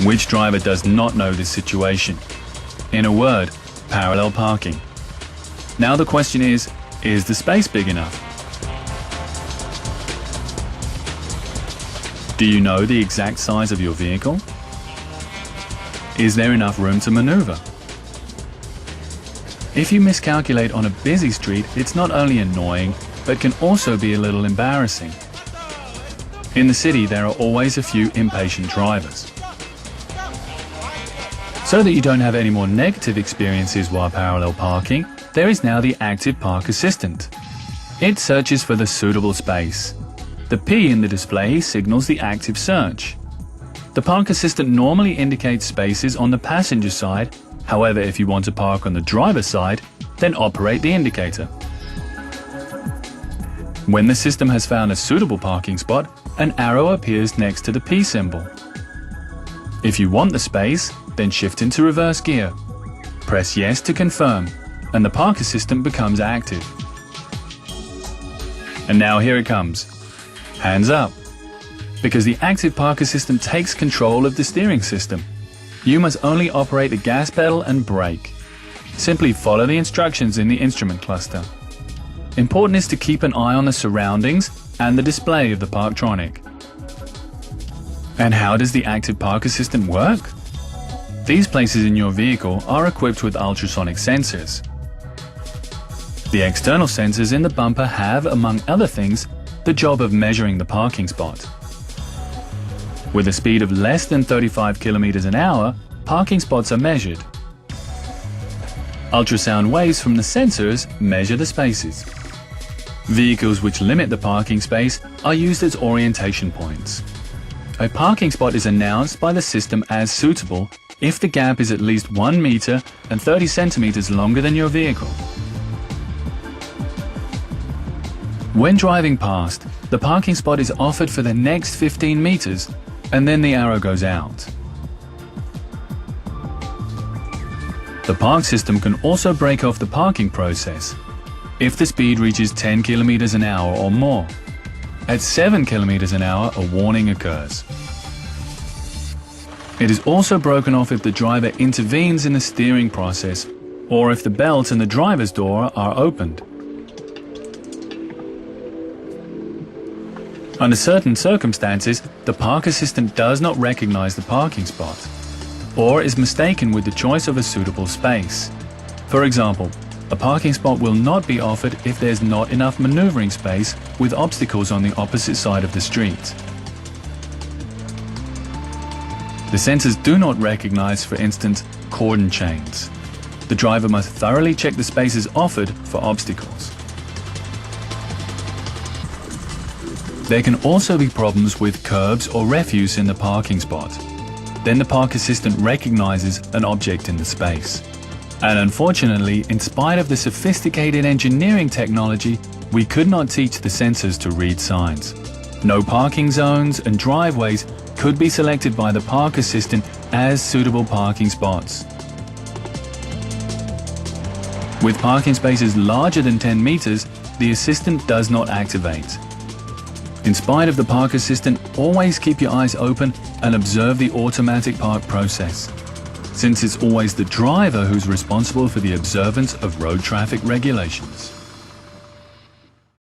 Which driver does not know this situation? In a word, parallel parking. Now the question is the space big enough? Do you know the exact size of your vehicle? Is there enough room to maneuver? If you miscalculate on a busy street, it's not only annoying, but can also be a little embarrassing. In the city, there are always a few impatient drivers. So that you don't have any more negative experiences while parallel parking, there is now the Aktiver Park Assistent. It searches for the suitable space. The P in the display signals the active search. The Park Assistant normally indicates spaces on the passenger side. However, if you want to park on the driver's side, then operate the indicator. When the system has found a suitable parking spot, an arrow appears next to the P symbol. If you want the space, then shift into reverse gear. Press yes to confirm, and the Park Assistant becomes active. And now here it comes. Hands up. Because the Aktiver Park Assistant takes control of the steering system. You must only operate the gas pedal and brake. Simply follow the instructions in the instrument cluster. Important is to keep an eye on the surroundings and the display of the Parktronic. And how does the Aktiver Park Assistant work? These places in your vehicle are equipped with ultrasonic sensors. The external sensors in the bumper have, among other things, the job of measuring the parking spot. With a speed of less than 35 kilometers an hour, parking spots are measured. Ultrasound waves from the sensors measure the spaces. Vehicles which limit the parking space are used as orientation points. A parking spot is announced by the system as suitable if the gap is at least 1 meter and 30 centimeters longer than your vehicle. When driving past, the parking spot is offered for the next 15 meters, and then the arrow goes out. The park system can also break off the parking process if the speed reaches 10 kilometers an hour or more. At 7 kilometers an hour, a warning occurs. It is also broken off if the driver intervenes in the steering process or if the belt in the driver's door are opened. Under certain circumstances, the Park Assistant does not recognize the parking spot or is mistaken with the choice of a suitable space. For example, a parking spot will not be offered if there's not enough maneuvering space with obstacles on the opposite side of the street. The sensors do not recognize, for instance, cordon chains. The driver must thoroughly check the spaces offered for obstacles. There can also be problems with curbs or refuse in the parking spot. Then the Park Assistant recognizes an object in the space. And unfortunately, in spite of the sophisticated engineering technology, we could not teach the sensors to read signs. No parking zones and driveways could be selected by the Park Assistant as suitable parking spots. With parking spaces larger than 10 meters, the Assistant does not activate. In spite of the Park Assistant, always keep your eyes open and observe the automatic park process, since it's always the driver who's responsible for the observance of road traffic regulations.